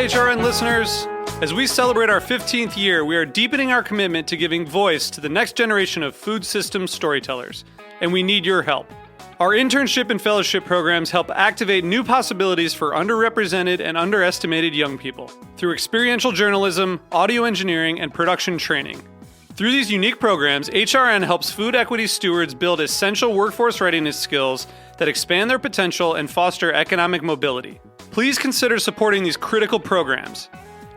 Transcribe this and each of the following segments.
HRN listeners. As we celebrate our 15th year, we are deepening our commitment to giving voice to the next generation of food systems storytellers, and we need your help. Our internship and fellowship programs help activate new possibilities for underrepresented and underestimated young people through experiential journalism, audio engineering, and production training. Through these unique programs, HRN helps food equity stewards build essential workforce readiness skills that expand their potential and foster economic mobility. Please consider supporting these critical programs.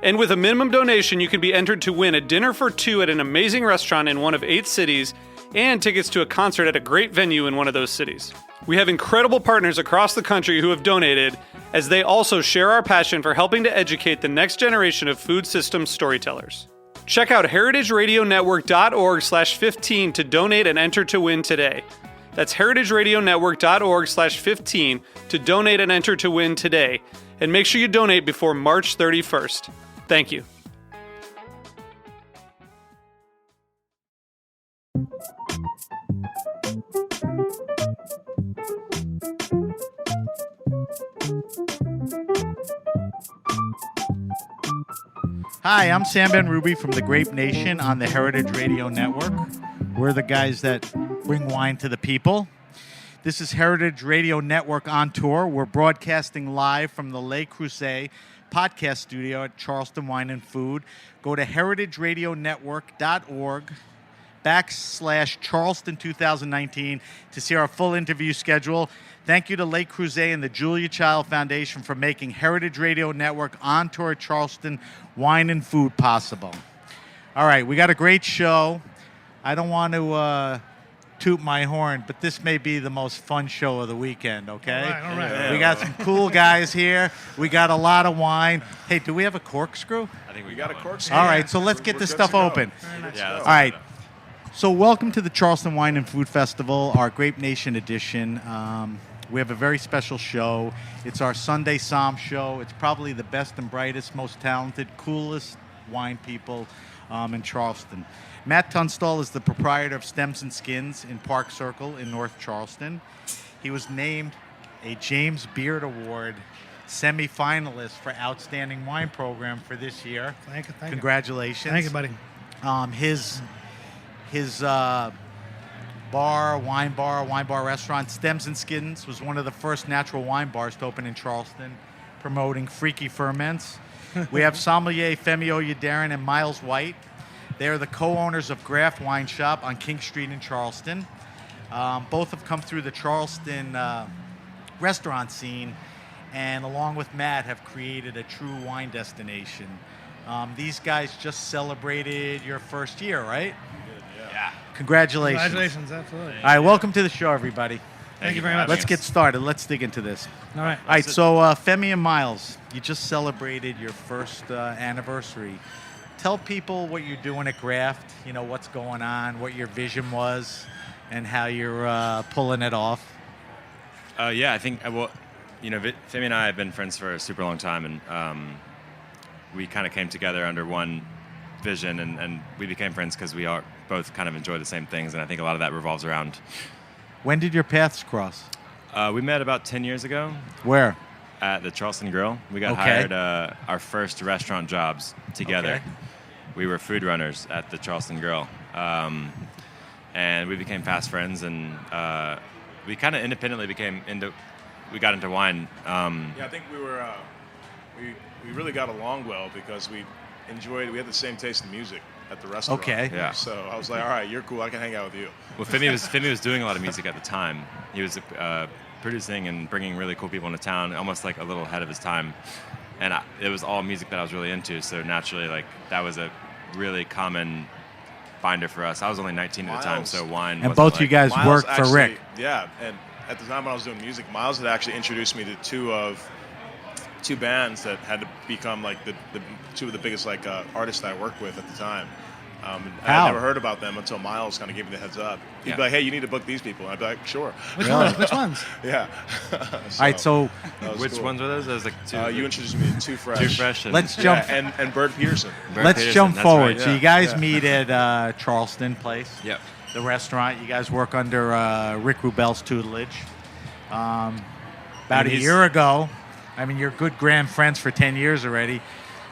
And with a minimum donation, you can be entered to win a dinner for two at an amazing restaurant in one of 8 cities and tickets to a concert at a great venue in one of those cities. We have incredible partners across the country who have donated, as they also share our passion for helping to educate the next generation of food systems storytellers. Check out heritageradionetwork.org/15 to donate and enter to win today. That's heritageradionetwork.org/15 to donate and enter to win today. And make sure you donate before March 31st. Thank you. Hi, I'm Sam Benrubi from the Grape Nation on the Heritage Radio Network. We're the guys that bring wine to the people. This is Heritage Radio Network on tour. We're broadcasting live from the Le Creuset podcast studio at Charleston Wine and Food. Go to heritageradionetwork.org/Charleston 2019 to see our full interview schedule. Thank you to Le Creuset and the Julia Child Foundation for making Heritage Radio Network on tour at Charleston Wine and Food possible. All right, we got a great show. I don't want to toot my horn, but this may be the most fun show of the weekend, okay? All right. We got some cool guys here. We got a lot of wine. Hey, do we have a corkscrew? I think we got a corkscrew. All right, so let's get this stuff open. Yeah. All right. So welcome to the Charleston Wine and Food Festival, our Grape Nation edition. We have a very special show. It's our Sunday Psalm show. It's probably the best and brightest, most talented, coolest wine people in Charleston. Matt Turnstall is the proprietor of Stems and Skins in Park Circle in North Charleston. He was named a James Beard Award Semi-Finalist for Outstanding Wine Program for this year. Thank you. Congratulations. Thank you, buddy. His wine bar restaurant, Stems and Skins, was one of the first natural wine bars to open in Charleston, promoting freaky ferments. We have sommelier Femi Oyediran and Miles White. They are the co-owners of Graft Wine Shop on King Street in Charleston. Both have come through the Charleston restaurant scene, and along with Matt, have created a true wine destination. These guys just celebrated your first year, right? Yeah. Congratulations. Congratulations, absolutely. All right, welcome to the show, everybody. Thank you very much. Let's get started. Let's dig into this. All right. All right, so Femi and Miles, you just celebrated your first anniversary. Tell people what you're doing at Graft, you know, what's going on, what your vision was, and how you're pulling it off. Yeah, I think, Femi and I have been friends for a super long time, and we kind of came together under one vision, and we became friends because we are both kind of enjoy the same things, and I think a lot of that revolves around. When did your paths cross? We met about 10 years ago. Where? At the Charleston Grill. We got hired our first restaurant jobs together. Okay. We were food runners at the Charleston Grill. And we became fast friends, and we kind of independently we got into wine. Yeah, I think we were, we really got along well because we had the same taste in music at the restaurant. Okay. Yeah. So I was like, all right, you're cool, I can hang out with you. Well, Femi was doing a lot of music at the time. He was producing and bringing really cool people into town, almost like a little ahead of his time. And it was all music that I was really into, so naturally, like, that was a really common binder for us. I was only 19 at the time, so wine And wasn't both like, you guys Miles worked for actually, Rick. Yeah, and at the time when I was doing music, Miles had actually introduced me to two bands that had to become like the two of the biggest like artists that I worked with at the time. I had never heard about them until Miles kind of gave me the heads up. He'd be like, hey, you need to book these people. And I'd be like, sure. Which ones? Yeah. All right, so Which cool. ones were those? There was like two. You introduced me to Too Fresh. Too Fresh. And, let's jump. Yeah, and Bird Peterson. Let's Peterson, jump that's forward. right, So yeah. you guys meet at Charleston Place, Yep. the restaurant. You guys work under Rick Rubel's tutelage. About a year ago, I mean, you're good grand friends for 10 years already.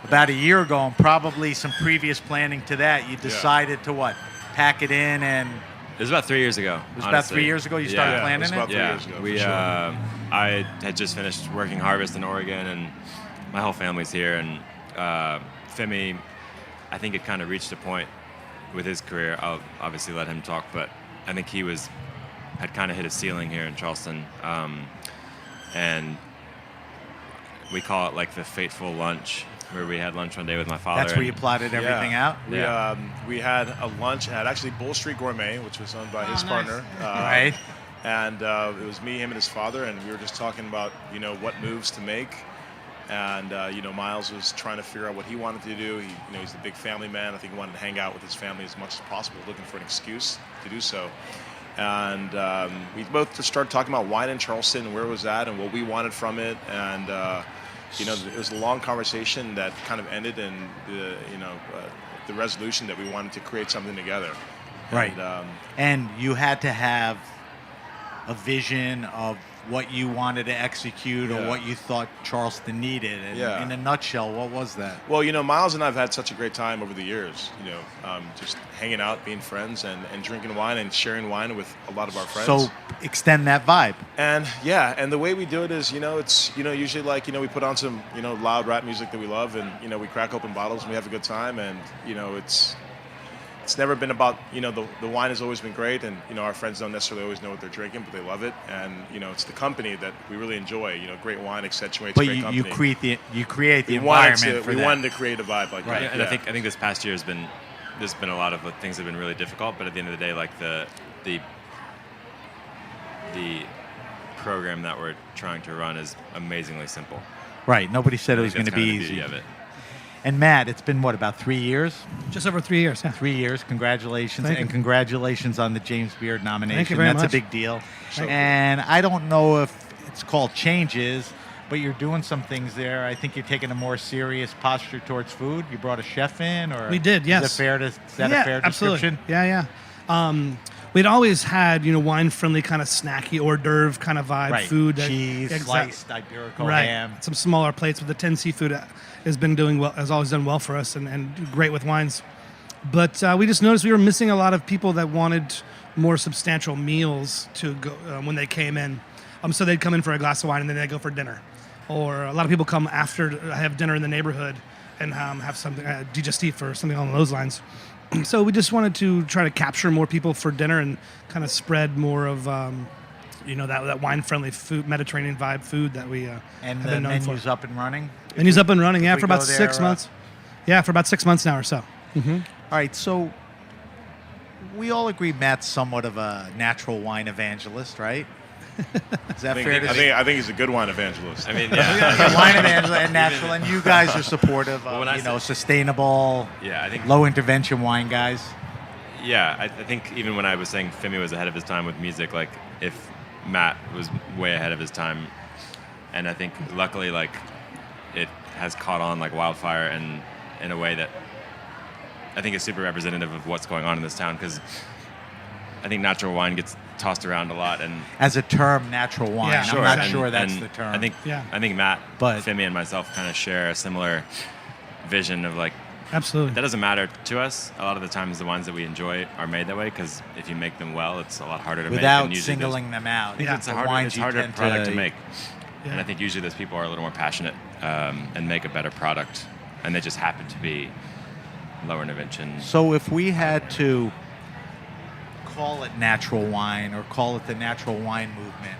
About a year ago, and probably some previous planning to that, you decided to what? Pack it in and... It was about 3 years ago. It was about 3 years ago you started planning it was about it? 3 years ago. We, for sure. I had just finished working harvest in Oregon, and my whole family's here. And Femi, I think it kind of reached a point with his career. I'll obviously let him talk, but I think he had kind of hit a ceiling here in Charleston. And we call it like the fateful lunch, where we had lunch one day with my father. That's where you plotted everything out? We had a lunch at actually Bull Street Gourmet, which was owned by his partner. Right. And it was me, him, and his father, and we were just talking about, what moves to make. And, Miles was trying to figure out what he wanted to do. He's a big family man. I think he wanted to hang out with his family as much as possible, looking for an excuse to do so. And we both just started talking about wine in Charleston and where it was at and what we wanted from it. And, it was a long conversation that kind of ended in the resolution that we wanted to create something together. Right. And, and you had to have a vision of what you wanted to execute or what you thought Charleston needed. And in a nutshell, what was that? Well, Miles and I have had such a great time over the years, just hanging out, being friends, and drinking wine and sharing wine with a lot of our friends. So extend that vibe. And and the way we do it is, it's, usually like, we put on some, loud rap music that we love, and, we crack open bottles and we have a good time. And, it's never been about, the wine has always been great, and, our friends don't necessarily always know what they're drinking, but they love it. And, it's the company that we really enjoy. Great wine accentuates great company. But you create the environment for that. We wanted to create a vibe like that. And I think this past year there's been a lot of things that have been really difficult, but at the end of the day, like the program that we're trying to run is amazingly simple. Right. Nobody said it was going to be easy. Of it. And Matt, it's been about 3 years? Just over 3 years, yeah. 3 years. Congratulations. Thank you. Congratulations on the James Beard nomination. Thank you very That's much. a big deal. So and I don't know if it's called changes, but you're doing some things there. I think you're taking a more serious posture towards food. You brought a chef in, or We did, yes. Is that a fair absolutely. description? Yeah. We'd always had, wine-friendly kind of snacky hors d'oeuvre kind of vibe food. Cheese, sliced Iberico ham. Some smaller plates with the 10 seafood has been doing well, has always done well for us and great with wines. But we just noticed we were missing a lot of people that wanted more substantial meals to go when they came in. So they'd come in for a glass of wine and then they'd go for dinner. Or a lot of people come after have dinner in the neighborhood and have something digestif or something along those lines. So we just wanted to try to capture more people for dinner and kind of spread more of that wine-friendly food, Mediterranean vibe food that we have And been the known for. menu's up and running? Menu's up and running, if we for about go there, 6 months. For about 6 months now or so. All right, so we all agree Matt's somewhat of a natural wine evangelist, right? Is that fair to say? I think he's a good wine evangelist. I mean, Yeah, wine evangelist and natural, and you guys are supportive Well, when of, I sustainable, I think low intervention wine guys. Yeah, I think even when I was saying Femi was ahead of his time with music, like if Matt was way ahead of his time, and I think luckily it has caught on like wildfire and in a way that I think is super representative of what's going on in this town, because I think natural wine gets tossed around a lot, and As a term, natural wine. Yeah, I'm sure. not and- sure that's and the term. I think Matt, But- Femi, and myself kind of share a similar vision of Absolutely. that doesn't matter to us. A lot of the times the wines that we enjoy are made that way, because if you make them well, it's a lot harder to make. without and usually singling them out. Yeah. it's The a harder, wines it's you harder tend product to make. Yeah. And I think usually those people are a little more passionate and make a better product, and they just happen to be lower intervention. So if we had to call it natural wine or call it the natural wine movement,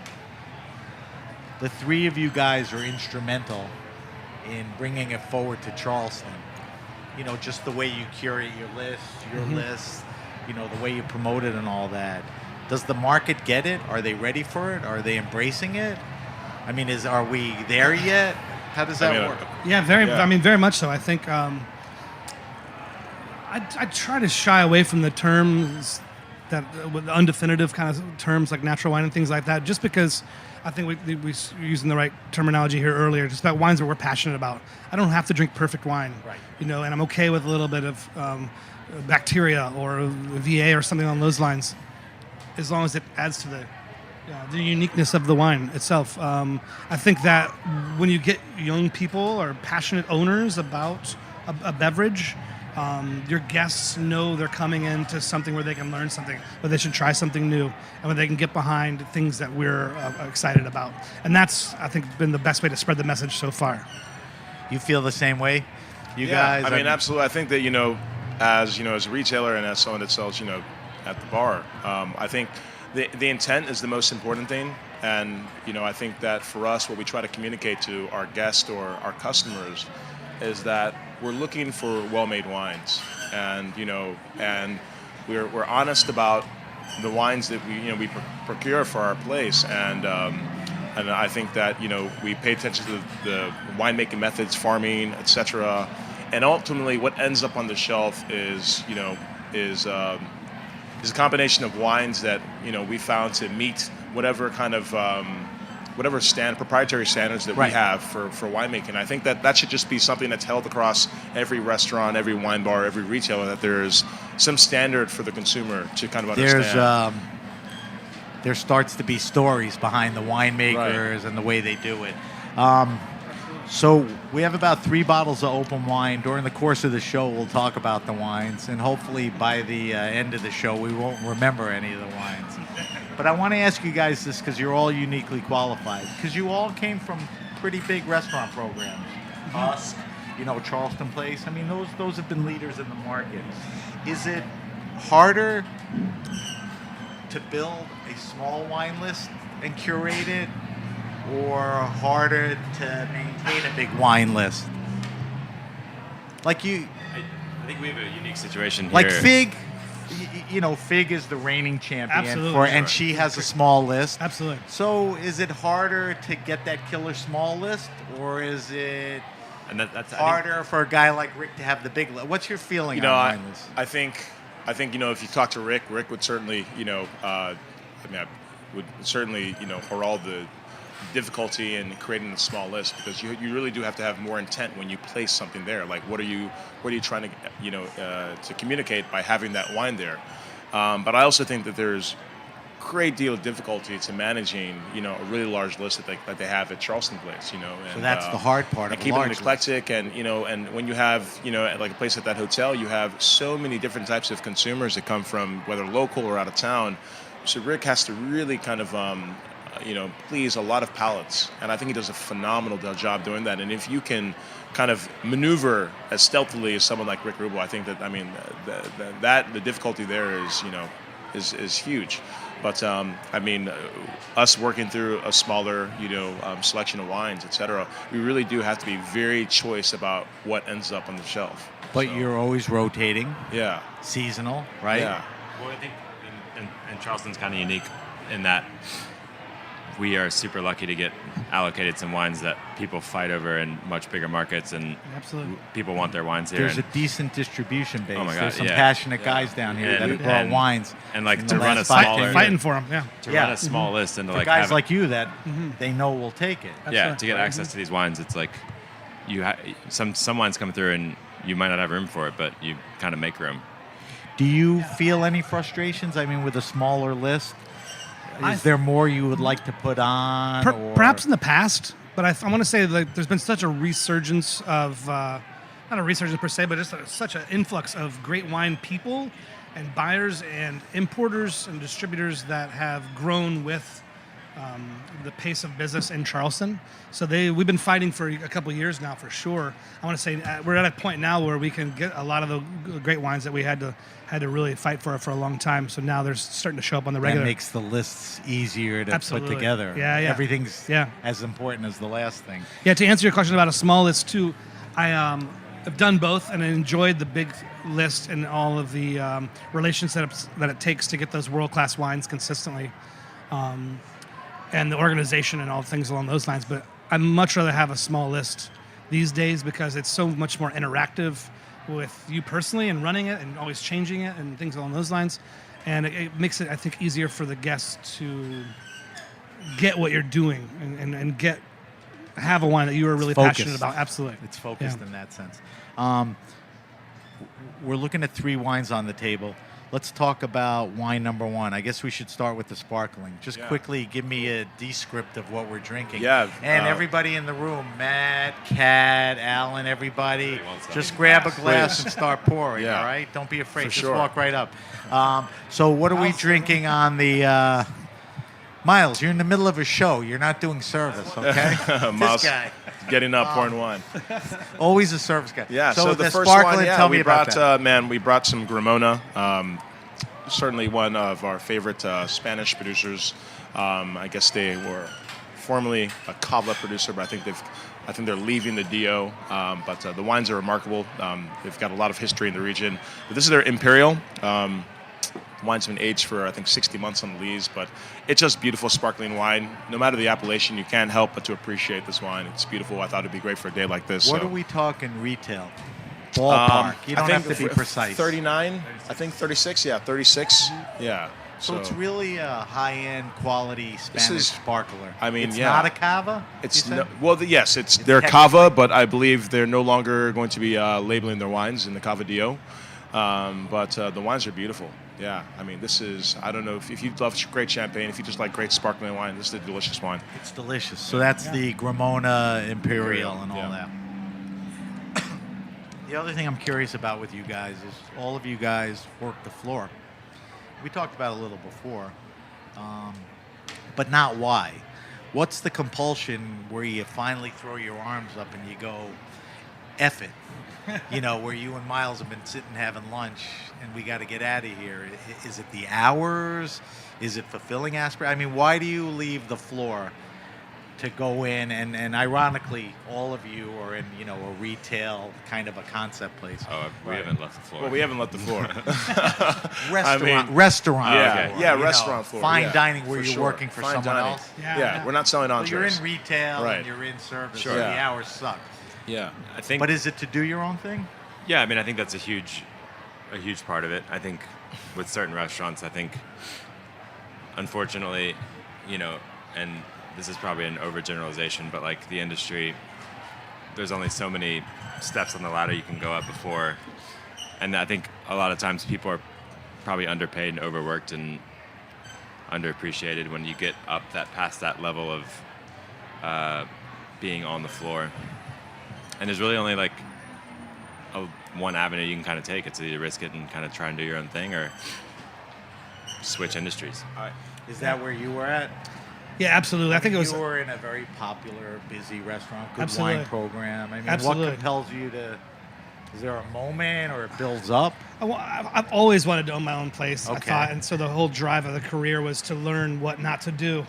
the three of you guys are instrumental in bringing it forward to Charleston. Just the way you curate your list, the way you promote it and all that. Does the market get it? Are they ready for it? Are they embracing it? I mean, are we there yet? How does that work? Yeah, very much so. I think I try to shy away from the terms that with undefinitive kind of terms like natural wine and things like that, just because I think we were using the right terminology here earlier, just about wines that we're passionate about. I don't have to drink perfect wine, Right. and I'm okay with a little bit of bacteria or VA or something along those lines, as long as it adds to Yeah, the uniqueness of the wine itself. I think that when you get young people or passionate owners about a beverage, your guests know they're coming into something where they can learn something, where they should try something new, and where they can get behind things that we're excited about. And that's, I think, been the best way to spread the message so far. You feel the same way, you guys? I mean, absolutely. I think that as a retailer and as someone that sells at the bar, I think the intent is the most important thing. And I think that for us, what we try to communicate to our guests or our customers is that we're looking for well-made wines, and and we're honest about the wines that we procure for our place, and I think that we pay attention to the winemaking methods, farming, etc. And ultimately, what ends up on the shelf is a combination of wines that we found to meet whatever kind of proprietary standards that we have for winemaking. I think that should just be something that's held across every restaurant, every wine bar, every retailer, that there's some standard for the consumer to kind of understand. There starts to be stories behind the winemakers and the way they do it. So we have about 3 bottles of open wine. During the course of the show, we'll talk about the wines, and hopefully by the end of the show, we won't remember any of the wines. But I want to ask you guys this because you're all uniquely qualified, because you all came from pretty big restaurant programs. Husk, Charleston Place. I mean, those have been leaders in the market. Is it harder to build a small wine list and curate it, or harder to maintain a big wine list? Like I think we have a unique situation here. Like Fig, Fig is the reigning champion. Absolutely. And she has a small list. Absolutely. So is it harder to get that killer small list, or is it that's harder for a guy like Rick to have the big list? What's your feeling on wine lists? I think if you talk to Rick would certainly would certainly herald the difficulty in creating a small list, because you really do have to have more intent when you place something there. Like, what are you trying to to communicate by having that wine there? But I also think that there's a great deal of difficulty to managing a really large list that they have at Charleston Place. And, so that's the hard part of keeping it eclectic, and and when you have like a place at that hotel, you have so many different types of consumers that come from whether local or out of town. So Rick has to really kind of please a lot of palates, and I think he does a phenomenal job doing that. And if you can kind of maneuver as stealthily as someone like Rick Rubel, I think that the difficulty there is huge. But us working through a smaller selection of wines, etc., we really do have to be very choice about what ends up on the shelf. But you're always rotating. Yeah. Seasonal, right? Yeah. Well, I think and Charleston's kind of unique in that we are super lucky to get allocated some wines that people fight over in much bigger markets, and Absolutely. people want their wines here. There's a decent distribution base. Oh my God, There's some yeah. passionate guys down here that have brought wines. And like in to the run a last 5 smaller, Fighting for them, yeah. to run a small list and to For like guys have like you that they know will take it. yeah, to get access to these wines, it's like some wines come through and you might not have room for it, but you kind of make room. Do you feel any frustrations? I mean, with a smaller list, is there more you would like to put on? Or? Perhaps in the past, but I want to say like there's been such a resurgence of, not a resurgence per se, but just such an influx of great wine people and buyers and importers and distributors that have grown with the pace of business in Charleston. So we've been fighting for a couple of years now, for sure. I want to say we're at a point now where we can get a lot of the great wines that we had to really fight for a long time. So now they're starting to show up on the regular. That makes the lists easier to put together. Yeah. Everything's as important as the last thing. Yeah, to answer your question about a small list too, I have done both, and I enjoyed the big list and all of the relationships that it takes to get those world-class wines consistently. And the organization and all things along those lines. But I'd much rather have a small list these days because it's so much more interactive with you personally and running it and always changing it and things along those lines. And it makes it, I think, easier for the guests to get what you're doing and have a wine that you are really passionate about. Absolutely. It's focused in that sense. We're looking at 3 wines on the table. let's talk about wine number one. I guess we should start with the sparkling. Just Yeah. quickly give me a descript of what we're drinking. Yeah, And everybody in the room, Matt, Kat, Alan, everybody, wants just something. grab a glass Please. and start pouring, Yeah. all right? Don't be afraid. For Just sure. walk right up. So what are we drinking on the... Miles, you're in the middle of a show. You're not doing service, okay? Miles, This guy. getting up, pouring wine. Always a service guy. Yeah. So the first sparkling, one, tell me we about brought that. we brought some Gramona. Certainly one of our favorite Spanish producers. I guess they were formerly a Cava producer, but I think they're leaving the DO. But the wines are remarkable. They've got a lot of history in the region. But this is their Imperial. Wine's been aged for, I think, 60 months on the lees, but it's just beautiful sparkling wine. No matter the appellation, you can't help but to appreciate this wine. It's beautiful. I thought it'd be great for a day like this. What so. are we talking retail? Ballpark. You don't I have think to be precise. 39, I think 36. Yeah, 36. Yeah. So it's really a high-end quality Spanish is- sparkler. I mean, it's yeah. not a cava. It's you said? no, well, yes, it's they're technically- Cava, but I believe they're no longer going to be labeling their wines in the Cava DO. But the wines are beautiful. Yeah, I mean, this is, I don't know, if you love great champagne, if you just like great sparkling wine, this is a delicious wine. It's delicious. So that's the Gramona Imperial and all yeah. that. The other thing I'm curious about with you guys is all of you guys work the floor. We talked about it a little before, but not why. What's the compulsion where you finally throw your arms up and you go, F it? You know, where you and Miles have been sitting having lunch and we got to get out of here. Is it the hours? Is it fulfilling aspirate? I mean, why do you leave the floor to go in and ironically, all of you are in, you know, a retail kind of a concept place. Oh, we haven't left the floor. Well, we haven't left the floor. Restaurant yeah, floor, yeah, you restaurant know, floor. Fine yeah, dining where for you're sure. working for Fine someone dining. else. Yeah, we're not selling So entrees. you're in retail Right. and you're in service. Sure. So Yeah. the hours suck. Yeah. I think. But is it to do your own thing? Yeah, I mean, I think that's a huge part of it. I think with certain restaurants, I think, unfortunately, you know, and this is probably an overgeneralization, but like the industry, there's only so many steps on the ladder you can go up before, and I think a lot of times people are probably underpaid and overworked and underappreciated when you get up past that level of being on the floor. And there's really only like one avenue you can kind of take. It's either risk it and kind of try and do your own thing, or switch industries. Is that where you were at? Yeah, absolutely. I think it was. You were in a very popular, busy restaurant, good Absolutely. wine program. I mean, Absolutely. what compels you to? Is there a moment, or it builds up? I've always wanted to own my own place. I Okay. thought, and so the whole drive of the career was to learn what not to do.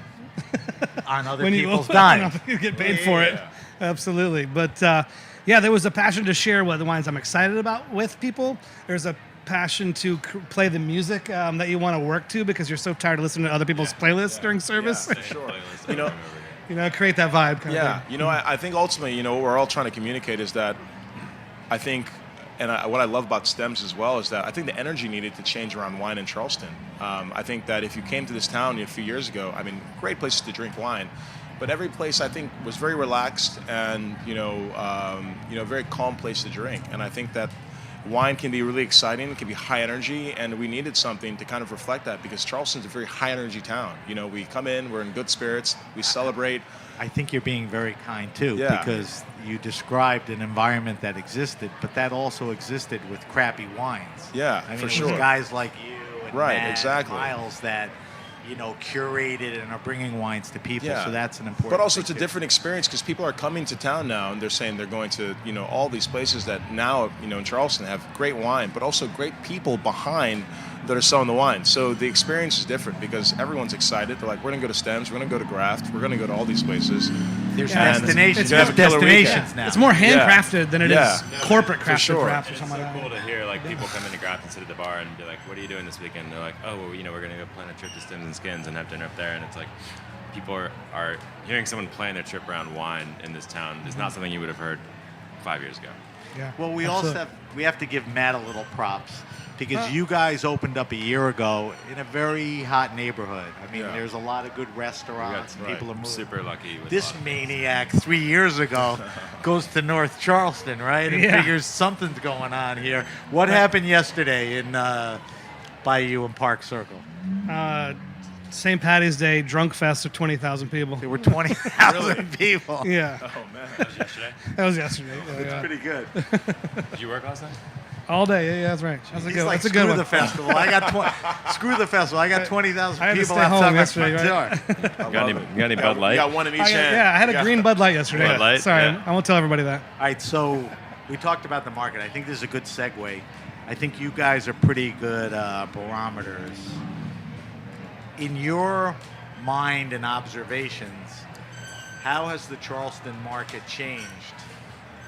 On other When people's you dime. you get paid for it. Absolutely. But yeah, there was a passion to share what the wines I'm excited about with people. There's a passion to play the music that you want to work to because you're so tired of listening to other people's playlists during service. Yeah, for sure. You know, You know, create that vibe. Kind yeah. of thing. You know, I think ultimately, you know, what we're all trying to communicate is that I think, and what I love about STEMS as well is that I think the energy needed to change around wine in Charleston. I think that if you came to this town a few years ago, I mean, great places to drink wine, but every place I think was very relaxed and very calm place to drink. And I think that wine can be really exciting, it can be high energy, and we needed something to kind of reflect that because Charleston's a very high energy town. You know, we come in, we're in good spirits, we celebrate. I think you're being very kind too, Yeah. because you described an environment that existed, but that also existed with crappy wines. Yeah, I mean, for it sure. was guys like you and Right, Matt exactly. and Miles that, you know, curated and are bringing wines to people. Yeah. So that's an important. But also, thing it's a too. different experience because people are coming to town now and they're saying they're going to, you know, all these places that now, you know, in Charleston have great wine, but also great people behind that are selling the wine. So the experience is different because everyone's excited. They're like, we're going to go to STEMS, we're going to go to Graft, we're going to go to all these places. There's Yeah, it's- destinations. it's- There's it's a killer destinations weekend. now. It's more handcrafted than it is Yeah. corporate crafted, sure. perhaps, or It's something so like that. cool to hear like people come into Graft and sit at the bar and be like, "What are you doing this weekend?" And they're like, "Oh, well, you know, we're gonna go plan a trip to Stems and Skins and have dinner up there." And it's like, people are hearing someone plan their trip around wine in this town is not something you would have heard 5 years ago. Yeah. Well, we Absolutely. also have to give Matt a little props because you guys opened up a year ago in a very hot neighborhood. I mean, Yeah. there's a lot of good We restaurants and got people are moving. super lucky. With This a lot of- maniac 3 years ago goes to North Charleston, right? And Yeah. figures something's going on here. What happened yesterday in by you in Park Circle? St. Patty's Day drunk fest of 20,000 people. There were 20,000 people. Yeah, Oh man. That was yesterday. that was yesterday. Yeah, It's yeah. pretty good. Did you work last night? All day. Yeah, that's right. That's a He's good. like, That's a good screw one. the festival. I got screw the festival. I got 20,000 I had to people stay home outside my yesterday, front door. You got any Bud You Light? got one in each I hand. had a green Bud Light yesterday. Bud Light? Sorry, Yeah. I won't tell everybody that. All right, so we talked about the market. I think this is a good segue. I think you guys are pretty good barometers. In your mind and observations, how has the Charleston market changed?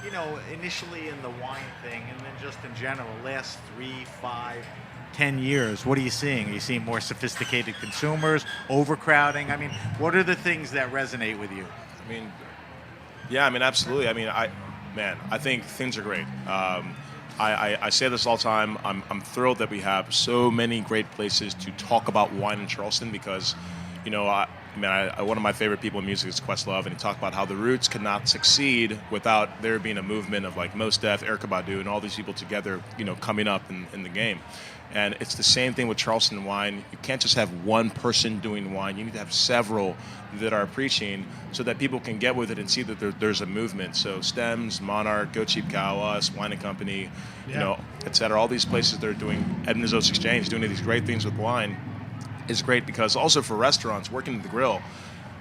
You know, initially in the wine thing, and then just in general, last 3, 5, 10 years, what are you seeing? Are you seeing more sophisticated consumers, overcrowding? I mean, what are the things that resonate with you? I mean, yeah, I mean, absolutely. I mean, I think things are great. I say this all the time. I'm thrilled that we have so many great places to talk about wine in Charleston because, you know, one of my favorite people in music is Questlove, and he talked about how the Roots could not succeed without there being a movement of like Mos Def, Erykah Badu, and all these people together, you know, coming up in the game. And it's the same thing with Charleston wine. You can't just have one person doing wine. You need to have several that are preaching so that people can get with it and see that there's a movement. So Stems, Monarch, Go Cheap Cow, us, Wine and Company, you know, et cetera. All these places that are doing Edmonds Oaks Exchange, doing these great things with wine is great because also for restaurants, working at the grill,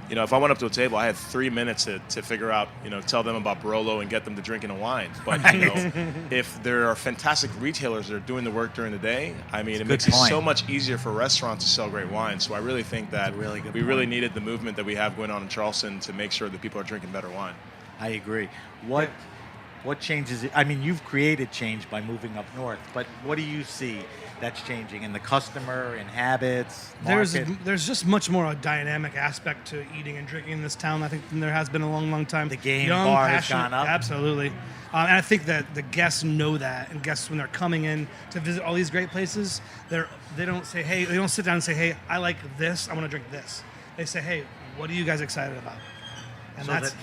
you know, if I went up to a table, I had 3 minutes to figure out, you know, tell them about Barolo and get them to drinking a wine. But, you know, if there are fantastic retailers that are doing the work during the day, I mean, it makes it so much easier for restaurants to sell great wine. So I really think that we really needed the movement that we have going on in Charleston to make sure that people are drinking better wine. I agree. What changes? I mean, you've created change by moving up north, but what do you see that's changing in the customer, in habits, market? There's just much more a dynamic aspect to eating and drinking in this town, I think, than there has been a long time. The game Young, bar has passionate, gone up. Absolutely. And I think that the guests know that, and guests, when they're coming in to visit all these great places, they don't say, hey, they don't sit down and say, hey, I like this, I want to drink this. They say, hey, what are you guys excited about? And So that's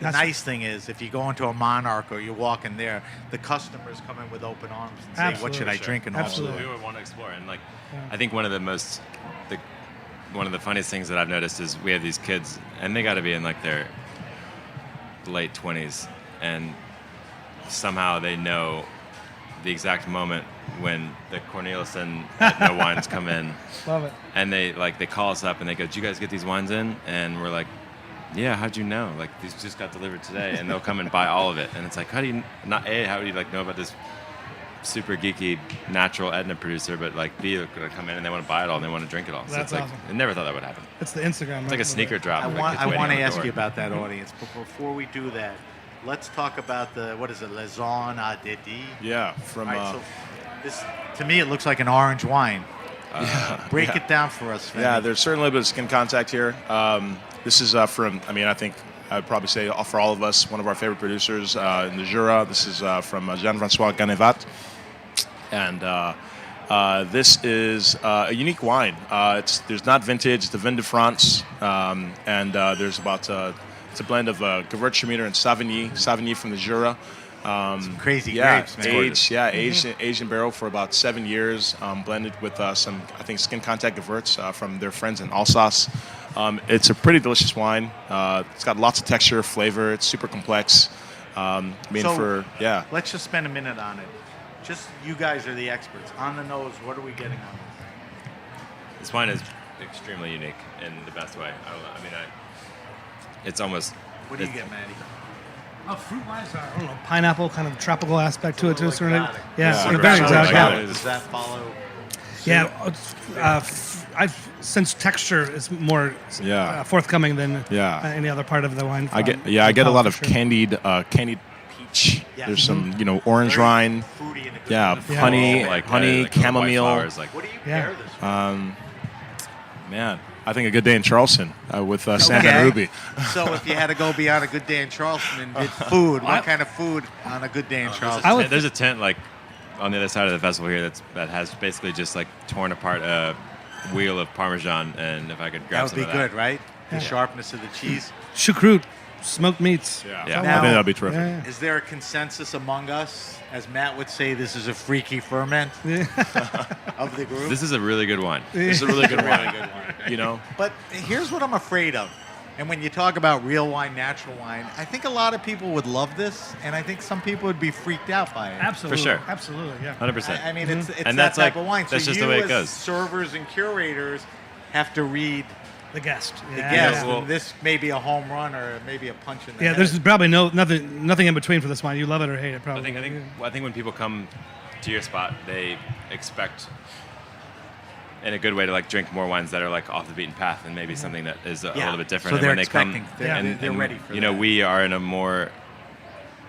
the nice thing is, if you go into a Monarch or you walk in there, the customers come in with open arms and say, Absolutely. "What should I drink?" And all Absolutely. that. We would want to explore, and like, I think one of the funniest things that I've noticed is we have these kids, and they got to be in like their late 20s, and somehow they know the exact moment when the Cornelissen at No Wines come in, Love it. and they call us up and they go, "Did you guys get these wines in?" And we're like, "Yeah, how'd you know? Like, these just got delivered today," and they'll come and buy all of it. And it's like, how do you like know about this super geeky natural Edna producer, but like B, they're gonna come in and they want to buy it all and they want to drink it all. So That's it's like, awesome. I never thought that would happen. It's the Instagram. It's like a sneaker drop. I like, want kids waiting on to the ask door. you about that audience, but before we do that, let's talk about the Laison à Dédi. Yeah, from All right, so this, to me, it looks like an orange wine. Break it down for us, Femi. yeah, there's certainly a bit of skin contact here. This is from, I mean, I think I'd probably say for all of us, one of our favorite producers in the Jura. This is from Jean-François Ganevat. And this is a unique wine. There's not vintage, it's a vin de France. And there's about, it's a blend of Gewürztraminer and Savigny from the Jura. Some crazy yeah, grapes, man. aged in barrel for about 7 years, blended with some, I think, skin contact Gewürz from their friends in Alsace. It's a pretty delicious wine. It's got lots of texture, flavor. It's super complex. Let's just spend a minute on it. Just you guys are the experts. On the nose, what are we getting on this? This wine is extremely unique in the best way. It's almost. What do you get, Maddie? Fruit-wise, I don't know, pineapple, kind of tropical aspect to it, to a certain exotic. Yeah, Yeah, very very exotic. exotic. Yeah. Does that follow? Yeah, I've since texture is more forthcoming than any other part of the wine. I get a lot of candied peach. Yeah. There's some, orange rind. Fruity in a good Yeah, way. honey, like honey, chamomile. Flowers, like, What do you Yeah. pair this with? Man, I think a good day in Charleston with Sam Okay. Benrubi. So if you had to go beyond a good day in Charleston and did food, what kind of food on a good day in Charleston? There's a tent like on the other side of the festival here that has basically just like torn apart a wheel of Parmesan, and if I could grab That would some be of good, right? The sharpness of the cheese. Choucroute. smoked meats. Yeah, Yeah. I Now- think that'd be terrific. Yeah. Is there a consensus among us, as Matt would say, this is a freaky ferment of the group? This is a really good wine. This is a really good Really wine. good one. You know, But here's what I'm afraid of. And when you talk about real wine, natural wine, I think a lot of people would love this, and I think some people would be freaked out by it. Absolutely. sure. Absolutely, yeah. 100%. I mean, it's And that that's type like- of wine. that's so just you the way it as goes. servers and curators have to read The guest. the Yeah, guest. yeah. well- and this may be a home run or maybe a punch in the Yeah, head. there's probably nothing in between for this wine. You love it or hate it, probably. I think when people come to your spot, they expect, in a good way, to like drink more wines that are like off the beaten path and maybe something that is a Yeah. little bit different. So and they're when they expecting. come, They're ready for you know, that. we are in a more,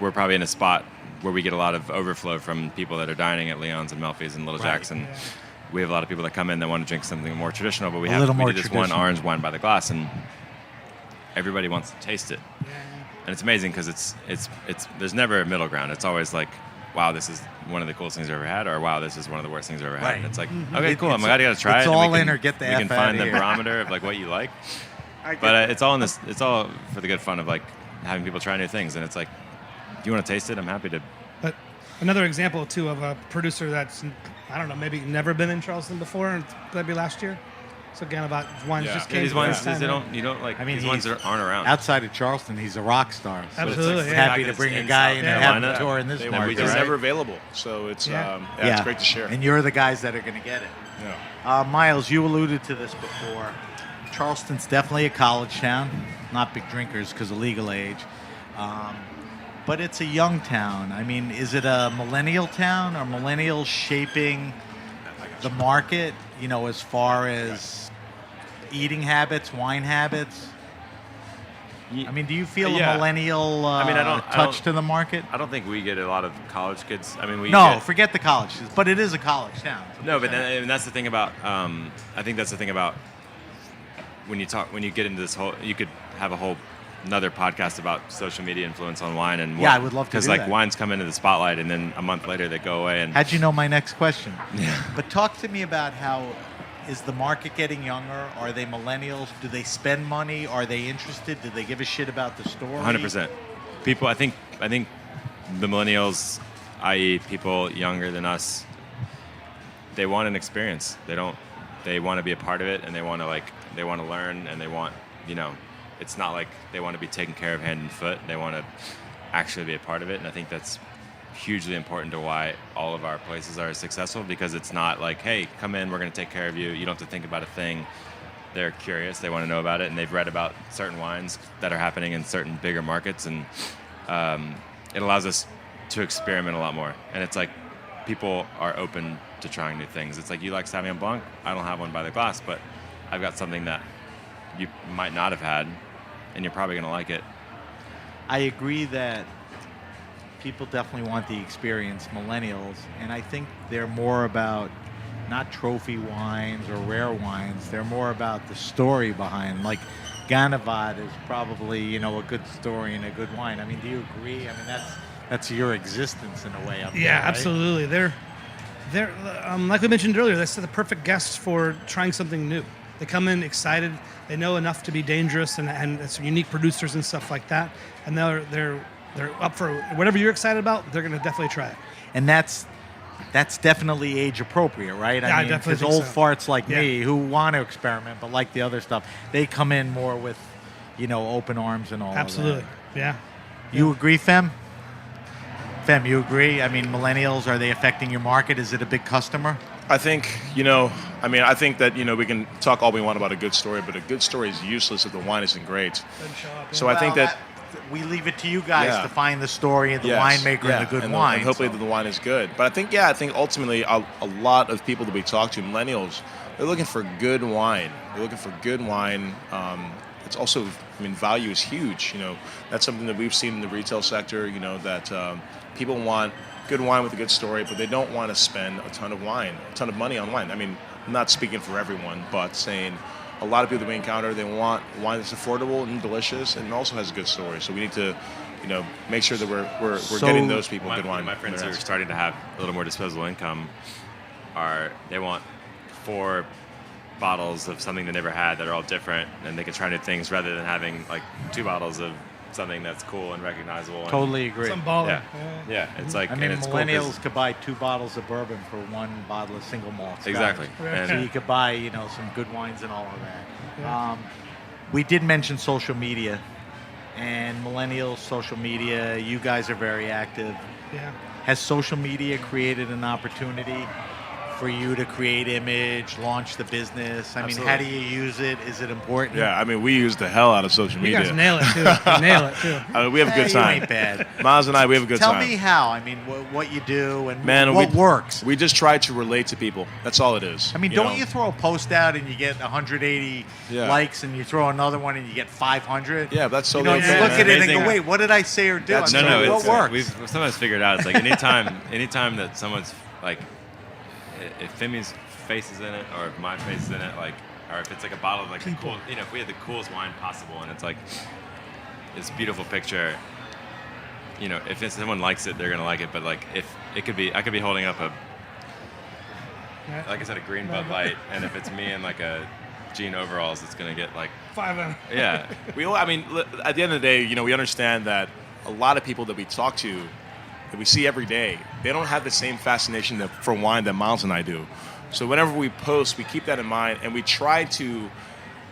we're probably in a spot where we get a lot of overflow from people that are dining at Leon's and Melfi's and Little Right. Yeah. Jacks, and we have a lot of people that come in that want to drink something more traditional, but we little more do this one traditional. orange wine by the glass, and everybody wants to taste it. And it's amazing because it's there's never a middle ground. It's always like, wow, this is one of the coolest things I've ever had, or wow, this is one of the worst things I've ever had. Right. And it's like, okay, cool. I'm It's- glad you got to try it's it. and all we in can, or get the we F can outta find the here. barometer of like what you like. I get But that. it's all in this. It's all for the good fun of like having people try new things. And it's like, do you want to taste it? I'm happy to. But another example, too, of a producer that's, I don't know, maybe never been in Charleston before, and maybe last year. So again, about wines Yeah. just Yeah, came. these for the wines, first time, they yeah. don't. You don't like. I mean, these wines he's aren't around. Outside of Charleston, he's a rock star. So Absolutely, it's yeah. happy to It's bring a in guy South in and have Carolina. him tour in this they, market. we just right? never available, so it's Yeah. it's great to share. And you're the guys that are going to get it. Yeah. Miles, you alluded to this before. Charleston's definitely a college town. Not big drinkers because of legal age. But it's a young town. I mean, is it a millennial town? Are millennials shaping the market, you know, as far as eating habits, wine habits? I mean, do you feel Yeah. a millennial I mean, I don't- touch to the market? I don't think we get a lot of college kids. I mean, we No, get, forget the college, but it is a college town. No, but then, and that's the thing about. I think that's the thing about when you get into this whole. You could have a whole another podcast about social media influence on wine and Yeah, I would love to because do like that. wines come into the spotlight and then a month later they go away and How'd you know my next question? But talk to me about how is the market getting younger? Are they millennials? Do they spend money? Are they interested? Do they give a shit about the story? 100%. People, I think the millennials, i.e., people younger than us, they want an experience. They want to be a part of it, and they want to learn, and they want, it's not like they want to be taken care of hand and foot. They want to actually be a part of it, and I think that's hugely important to why all of our places are successful, because it's not like, hey, come in, we're going to take care of you. You don't have to think about a thing. They're curious. They want to know about it, and they've read about certain wines that are happening in certain bigger markets, and it allows us to experiment a lot more. And it's like people are open to trying new things. It's like, you like Sauvignon Blanc? I don't have one by the glass, but I've got something that you might not have had, and you're probably going to like it. I agree that people definitely want the experience, millennials, and I think they're more about not trophy wines or rare wines. They're more about the story behind. Like Ganavad is probably, a good story and a good wine. I mean, do you agree? I mean, that's your existence in a way. Up Yeah, there, right? absolutely. They're like we mentioned earlier. They're the perfect guests for trying something new. They come in excited. They know enough to be dangerous and it's unique producers and stuff like that. And they're up for whatever you're excited about. They're going to definitely try it. And that's definitely age appropriate, right? Yeah, I mean, definitely because think old so. farts like Yeah. me who want to experiment but like the other stuff, they come in more with, open arms and all. Absolutely. Of Yeah. that. You agree, Fem? Fem, you agree? I mean, millennials, are they affecting your market? Is it a big customer? I think, I think that, we can talk all we want about a good story, but a good story is useless if the wine isn't great. So I think that we leave it to you guys Yeah. to find the story and the yes, winemaker yeah, and the good and wine. and hopefully so. the wine is good. But I think ultimately a lot of people that we talk to, millennials, they're looking for good wine. They're looking for good wine. It's also, value is huge. That's something that we've seen in the retail sector. That people want good wine with a good story, but they don't want to spend a ton of money on wine. I'm not speaking for everyone, but saying a lot of people that we encounter, they want wine that's affordable and delicious and also has a good story. So we need to, make sure that we're So getting those people My, good wine. my friends in who their are hands. starting to have a little more disposable income they want 4 bottles of something they never had that are all different, and they can try new things rather than having like 2 bottles of something that's cool and recognizable. And, Totally agree. Some baller. Yeah. It's like, I mean, and it's millennials cool 'cause- could buy 2 bottles of bourbon for 1 bottle of single malt. Scotch. Exactly. Right. So And you could buy, some good wines and all of that. Yeah. We did mention social media, and millennials, social media. You guys are very active. Yeah. Has social media created an opportunity for you to create image, launch the business? I mean, how do you use it? Is it important? Yeah, I mean, we use the hell out of social You media. guys nail it too. You nail it too. I mean, we have a good You time. ain't bad. Miles and I, we have a good Tell time. me how. I mean, what you do and Man, what works. We just try to relate to people. That's all it is. I mean, don't you throw a post out and you get 180 Yeah. likes, and you throw another one and you get 500? Yeah, that's so You okay, look man. at it and Amazing. go, wait, what did I say or do? That's- I'm No, like, it's what works? we've sometimes figured out. It's like anytime that someone's like, if Femi's face is in it, or if my face is in it, like, or if it's like a bottle of like the cool, if we had the coolest wine possible, and it's like this beautiful picture, if someone likes it, they're gonna like it. But like, if it could be, I could be holding up like I said, a green Bud Light, and if it's me in like a jean overalls, it's gonna get like 5 of them. yeah. At the end of the day, we understand that a lot of people that we talk to, that we see every day, they don't have the same fascination for wine that Miles and I do. So whenever we post, we keep that in mind, and we try to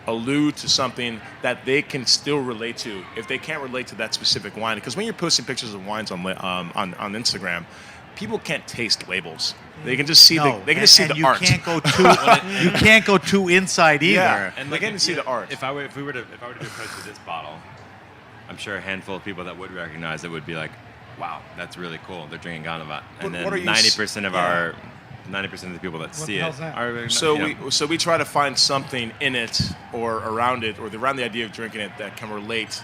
allude to something that they can still relate to if they can't relate to that specific wine. Because when you're posting pictures of wines on Instagram, people can't taste labels. They can just see the you art. You can't go too inside either. Yeah, And they can't see the art. If I were to do a post with this bottle, I'm sure a handful of people that would recognize it would be like, "Wow, that's really cool. They're drinking Ganavat." And What are then you 90% of our 90% of the people that What see the it hell's that? are So we try to find something in it or around it or around the idea of drinking it that can relate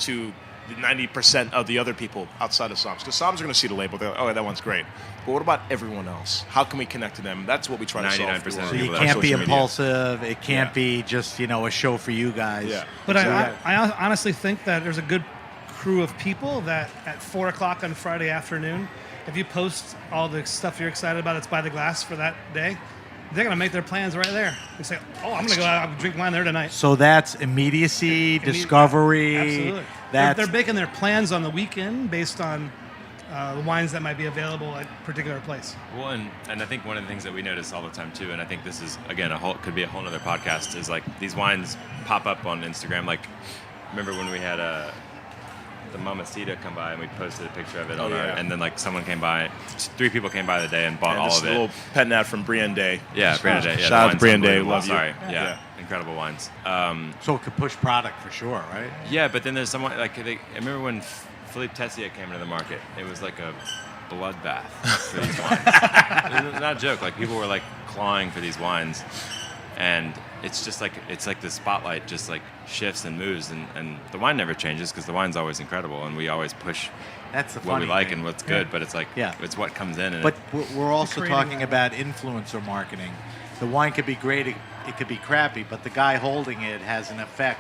to the 90% of the other people outside of Psalms. Because Psalms are going to see the label. They're like, oh, that one's great. But what about everyone else? How can we connect to them? That's what we try to solve. 99% through of So our- you people that our can't be social media. impulsive. It can't Yeah. be just a show for you guys. Yeah. But So I honestly think that there's a good crew of people that at 4 o'clock on Friday afternoon, if you post all the stuff you're excited about that's by the glass for that day, they're going to make their plans right there. They say, oh, I'm going to go out and drink wine there tonight. So that's immediacy, discovery. Absolutely. They're making their plans on the weekend based on the wines that might be available at a particular place. Well, and I think one of the things that we notice all the time too, and I think this is again could be a whole other podcast, is like these wines pop up on Instagram. Like, remember when we had the Mamacita come by and we posted a picture of it on our, and then like someone came by, 3 people came by the day and bought And all this of is it. a little pet nat from Brienne Day. Yeah, Brienne Day. Yeah, Shout out to the wine's Brienne Day. unbelievable. Love you. Sorry. Yeah. Yeah. Incredible wines. So it could push product for sure, right? Yeah, but then there's someone like I remember when Philippe Tessier came into the market. It was like a bloodbath for these wines. Not a joke. Like people were like clawing for these wines, and it's just like the spotlight just like shifts and moves, and the wine never changes because the wine's always incredible, and we always push That's the what funny we like thing. and what's good. But it's like it's what comes in. And But we're also creating talking that. about influencer marketing. The wine could be great, it could be crappy, but the guy holding it has an effect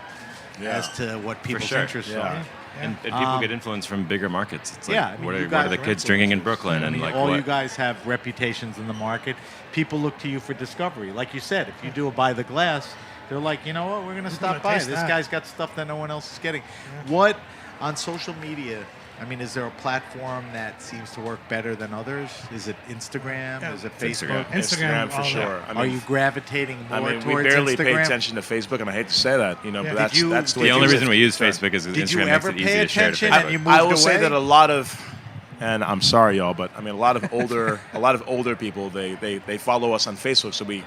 as to what people's sure. interests Yeah. are. and people get influenced from bigger markets. It's like, Yeah, I mean, what you are guys the are kids drinking in influencers. Brooklyn? I And mean, like all what? you guys have reputations in the market. People look to you for discovery. Like you said, if you do a by the glass, they're like, you know what, we're going to stop gonna by. taste This that. guy's got stuff that no one else is getting. What, on social media, I mean, is there a platform that seems to work better than others? Is it Instagram? Yeah, Is it it's Facebook? Instagram, for all sure. that. I Are mean, you gravitating more I mean, towards we barely Instagram? pay attention to Facebook, and I hate to say that, Yeah. but Did that's you- that's the way The only things reason we use are. Facebook is Did Instagram you makes ever it easy pay to share to attention Facebook. and you moved I will say away? that a lot of, and I'm sorry, y'all, but I mean, a lot of older people, they follow us on Facebook, so we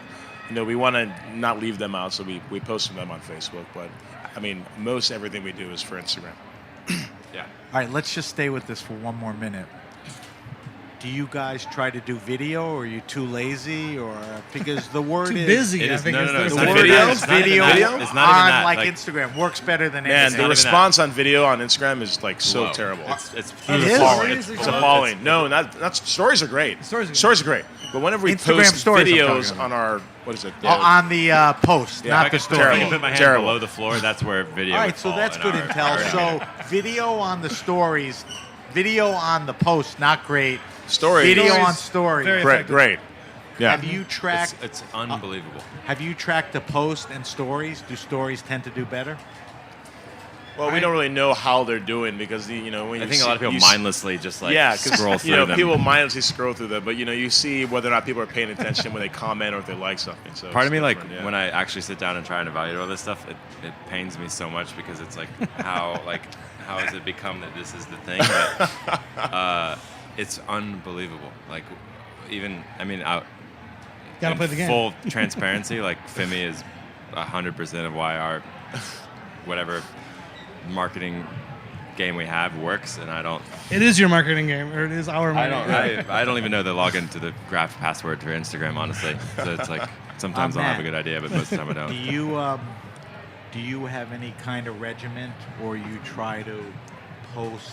want to not leave them out, so we post them on Facebook. But I mean, most everything we do is for Instagram. Yeah. All right, let's just stay with this for one more minute. Do you guys try to do video, or are you too lazy, or because the word Too is busy, It I is- think no, is no, no, the it's the not word. word video. is It's not even video that. on It's not even that. like Like- Instagram works better than Man, anything. the not even response on video on Instagram is like so Whoa. terrible. It's It is? appalling. Stories It's are appalling. No, not stories are great. Stories are great. But whenever we Instagram post stories I'm videos talking about. on our what is it? On the post, Yeah, not like the a story. If I terrible. can put my hand Terrible. below the floor, that's where video All would right, so fall that's in good our intel. area. So video on the stories, video on the post, not great. Stories. Video Stories, on story. very Great, effective. great. Yeah. Have you tracked? It's unbelievable. Have you tracked the post and stories? Do stories tend to do better? Well, we don't really know how they're doing because when I you think a lot of people mindlessly just like scroll through them. people mindlessly scroll through them, but you see whether or not people are paying attention when they comment or if they like something. So Part of me, different, when I actually sit down and try and evaluate all this stuff, it pains me so much because it's like how has it become that this is the thing? But, it's unbelievable. Like Gotta play the game. Full transparency, like Femi is 100% of why our whatever marketing game we have works, and I don't. It is your marketing game, or it is our marketing game. I don't even know the login to the Graft password for Instagram, honestly. So it's like sometimes I'll have a good idea, but most of the time I don't. Do you have any kind of regiment, or you try to post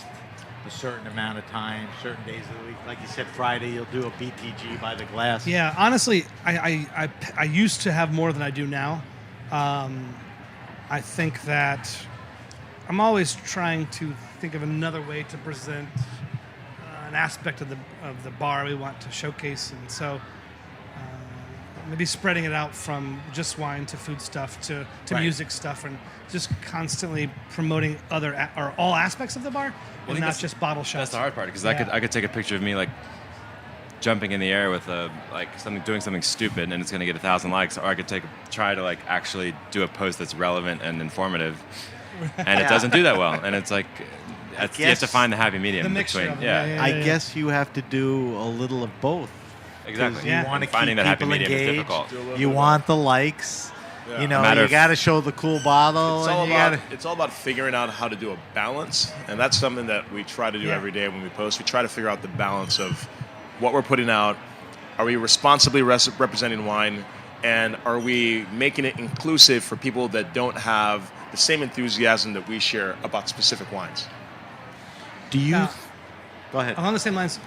a certain amount of time, certain days of the week? Like you said, Friday you'll do a BTG by the glass. Yeah, honestly, I used to have more than I do now. I think that I'm always trying to think of another way to present an aspect of the bar we want to showcase, and so maybe spreading it out from just wine to food stuff to music stuff, and just constantly promoting all aspects of the bar, and not just bottle shots. That's the hard part, because I could take a picture of me like jumping in the air with doing something stupid, and it's going to get 1,000 likes, or I could try to actually do a post that's relevant and informative, and it doesn't do that well, and it's like you have to find the happy medium the mixture between. Of them. I guess you have to do a little of both. Exactly. You want to finding keep that happy people medium engaged. is difficult. You want the likes. Yeah. You got to show the cool bottle. It's all about figuring out how to do a balance, and that's something that we try to do every day when we post. We try to figure out the balance of what we're putting out. Are we responsibly representing wine, and are we making it inclusive for people that don't have the same enthusiasm that we share about specific wines? Do you? Go ahead. Along the same lines,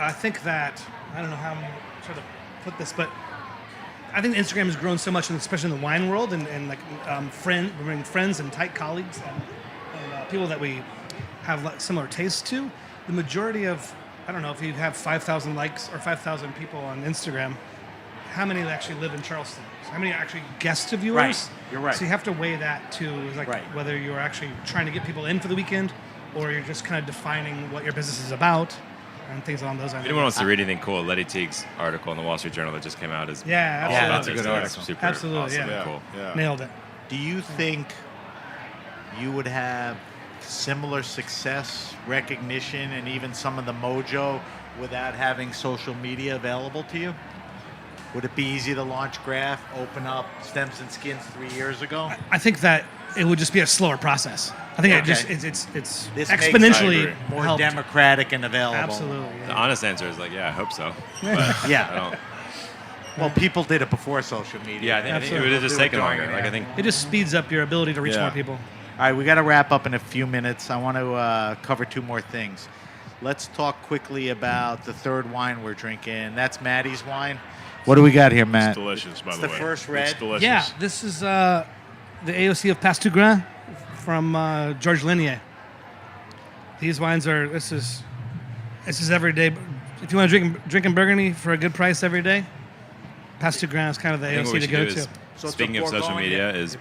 I think that, I don't know how I'm trying to put this, but I think Instagram has grown so much, especially in the wine world, and friends and tight colleagues and people that we have similar tastes to. The majority of, I don't know, if you have 5,000 likes or 5,000 people on Instagram, how many actually live in Charleston? How many are actually guest viewers? Right. You're right. So you have to weigh that too, whether you're actually trying to get people in for the weekend, or you're just kind of defining what your business is about, and things along those lines. If anyone wants to read anything cool, Letty Teague's article in the Wall Street Journal that just came out is that's a good article. Super Absolutely, awesome yeah. and cool. Yeah. Nailed it. Do you think you would have similar success, recognition, and even some of the mojo without having social media available to you? Would it be easy to launch Graft, open up Stems and Skins 3 years ago? I think that it would just be a slower process. I think it's This exponentially more helped. democratic and available. Absolutely. The Yeah. honest answer is I hope so. But Yeah. I don't. Well, people did it before social media. Yeah, I think it Absolutely. would have just Do it taken during longer. it, I think It just speeds up your ability to reach Yeah. more people. All right, we got to wrap up in a few minutes. I want to cover two more things. Let's talk quickly about the third wine we're drinking. That's Maddie's wine. What do we got here, Matt? It's delicious, by It's the the way. first red? It's delicious. Yeah, this is the AOC of Pas du Grain from Georges Lignier. These wines are. This is every day. If you want to drink in Burgundy for a good price every day, Pas du Grain is kind of the I think what we AOC to should go do to. is, So it's a speaking of social Bourgogne? media, is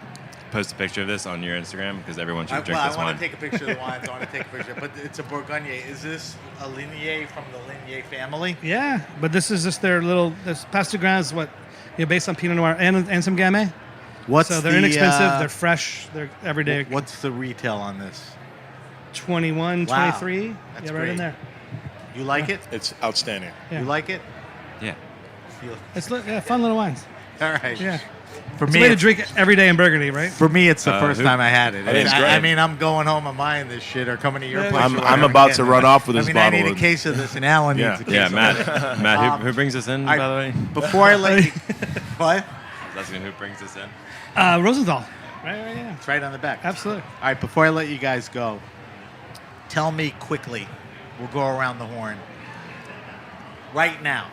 post a picture of this on your Instagram because everyone should drink I this want wine. to take a picture of the wines. I want to take a picture. But it's a Bourgogne. Is this a Lignier from the Lignier family? Yeah, but this is just their little. This Pas du Grain is based on Pinot Noir and some Gamay. So they're inexpensive. They're fresh. They're everyday. What's the retail on this? 21, Wow. 23. That's Yeah, right great. in there. You like it? It's outstanding. Yeah. You like it? Yeah. It's fun little wines. All right. Yeah. For It's me, a way to drink every day in Burgundy, right? For me, it's the first time I had it. I think it's great. I mean, I'm going home and buying this shit or coming to your Yeah, place. I'm- or whatever I'm about and to getting run it. off with this I bottle need a of- case of this, and Alan Yeah. needs a case Yeah, of Matt. it. Matt, who brings this in, by the way? Before I let you... What? That's who brings this in. Rosenthal. Right, yeah. It's right on the back. Absolutely. All right, before I let you guys go, tell me quickly, we'll go around the horn. Right now,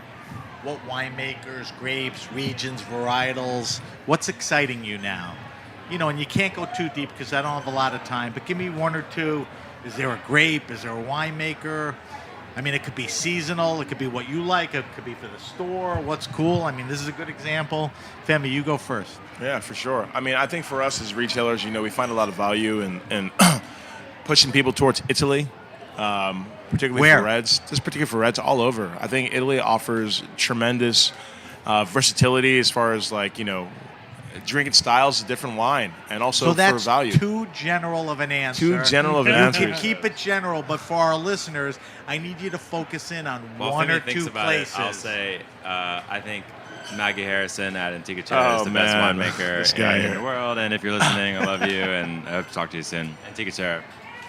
what winemakers, grapes, regions, varietals, what's exciting you now? And you can't go too deep because I don't have a lot of time, but give me one or two. Is there a grape? Is there a winemaker? I mean, it could be seasonal. It could be what you like. It could be for the store. What's cool. I mean, this is a good example. Femi, you go first. Yeah, for sure. I mean, I think for us as retailers, we find a lot of value in pushing people towards Italy, particularly Where? for Reds. Just particularly for Reds all over. I think Italy offers tremendous versatility as far as drinking styles of different wine, and also So that's for value. too general of an answer. Too general of an You answer. can keep it general, but for our listeners, I need you to focus in on one Femi or thinks two about places. It, I'll say I think Maggie Harrison at Antigua Terra is the best man. winemaker This guy in here. the world. And if you're listening, I love you, and I hope to talk to you soon. Antigua Terra,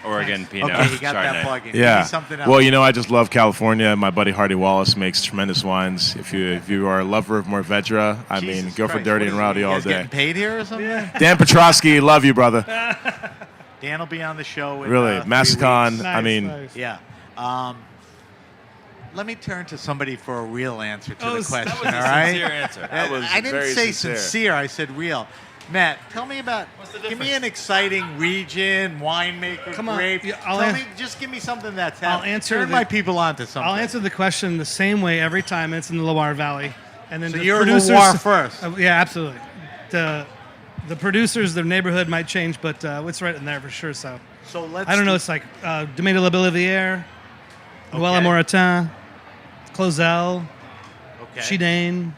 Oregon Pinot Okay, you got that Chardonnay. plug in. Yeah. Give me something else. Well, I just love California. My buddy Hardy Wallace makes tremendous wines. If you are a lover of Mourvedre, I mean, Jesus go for Christ, dirty what and is rowdy he, you all guys day. Getting paid here or something? Dan Petrosky, love you, brother. Dan will be on the show. In, Really, 3 Massacon. weeks. I mean, Nice. Yeah. Let me turn to somebody for a real answer to the that question. was a all right. sincere answer. That was I didn't very say sincere. I said real. Matt, tell me about. Give me an exciting region, winemaker, Come on, grape. yeah, I'll Just give me something that's I'll happening. answer Turn the- my people on to something. I'll answer the question the same way every time. It's in the Loire Valley, and then So the you're producers. Loire first. Yeah, absolutely. The producers, their neighborhood might change, but it's right in there for sure. So So let's. I don't know. It's like Domaine de la Belliviere, Noël Okay. Moratin, Closel, Okay. Chidane.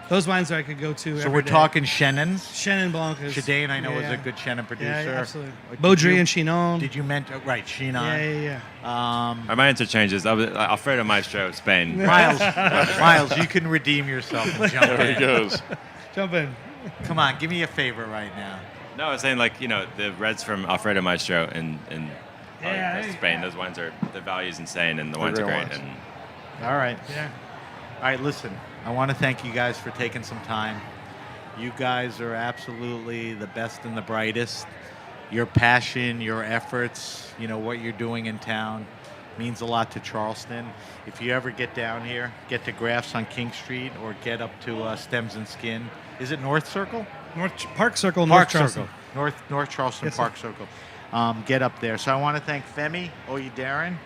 Those wines I could go to. So every we're day. talking Chenons. Chenin Blancas. Chidane, I know, Yeah, is a yeah. good Chenin producer. Yeah, yeah, absolutely. Did Baudry you- and Chinon. Did you mention right? Chinon. Yeah. My answer changes. Alfredo Maestro, Spain. Miles, you can redeem yourself and jump there he in. goes. Jump in. Come on, give me a favorite right now. No, I was saying the reds from Alfredo Maestro in Yeah, Spain. Those wines the value's insane, and the wines are great great. wines. And All right. Yeah. All right, listen, I want to thank you guys for taking some time. You guys are absolutely the best and the brightest. Your passion, your efforts, what you're doing in town means a lot to Charleston. If you ever get down here, get to Grafts on King Street or get up to Stems and Skin. Is it North Circle? Park Circle, North Charleston. North Charleston Yes, sir. Park Circle. Get up there. So I want to thank Femi Oyediran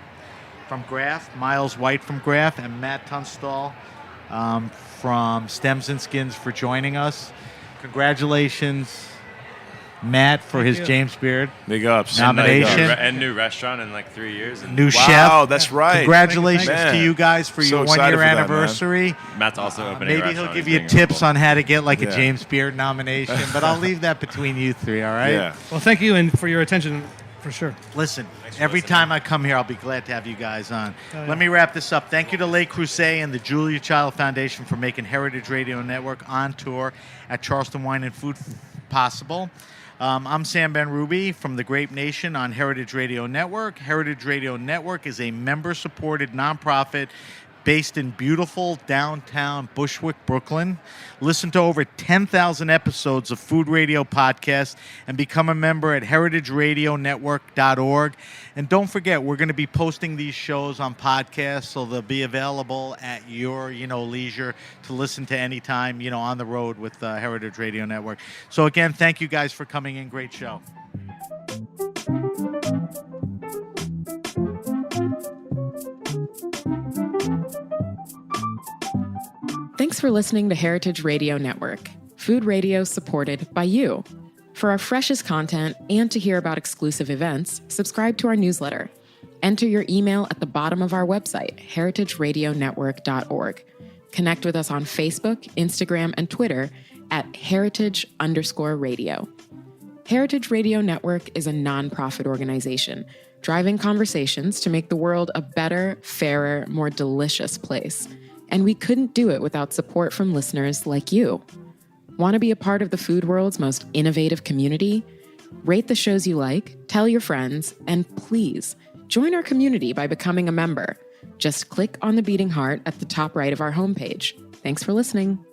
from Graft, Miles White from Graft, and Matt Turnstall from Stems and Skins for joining us. Congratulations, Matt, for Thank his you. James Beard Big ups. nomination. and new restaurant in 3 years. And New Wow, chef. that's right. Congratulations Thank you. to you guys for So your excited one-year for that, man. anniversary. Matt's also opening. a Maybe he'll restaurant. give He's you being tips humble. on how to get a Yeah. James Beard nomination, but I'll leave that between you three, all right? Yeah. Well, thank you and for your attention, for sure. Listen, for every listening. time I come here, I'll be glad to have you guys on. Oh, yeah. Let me wrap this up. Thank you to Le Creuset and the Julia Child Foundation for making Heritage Radio Network on tour at Charleston Wine and Food possible. I'm Sam Benrubi from the Grape Nation on Heritage Radio Network. Heritage Radio Network is a member-supported nonprofit based in beautiful downtown Bushwick, Brooklyn. Listen to over 10,000 episodes of food radio podcasts and become a member at heritageradionetwork.org. And don't forget, we're going to be posting these shows on podcasts, so they'll be available at your, leisure to listen to anytime, on the road with Heritage Radio Network. So again, thank you guys for coming in. Great show. Thanks for listening to Heritage Radio Network, food radio supported by you. For our freshest content and to hear about exclusive events, subscribe to our newsletter. Enter your email at the bottom of our website, heritageradionetwork.org. Connect with us on Facebook, Instagram, and Twitter at heritage_radio. Heritage Radio Network is a nonprofit organization driving conversations to make the world a better, fairer, more delicious place. And we couldn't do it without support from listeners like you. Want to be a part of the food world's most innovative community? Rate the shows you like, tell your friends, and please join our community by becoming a member. Just click on the beating heart at the top right of our homepage. Thanks for listening.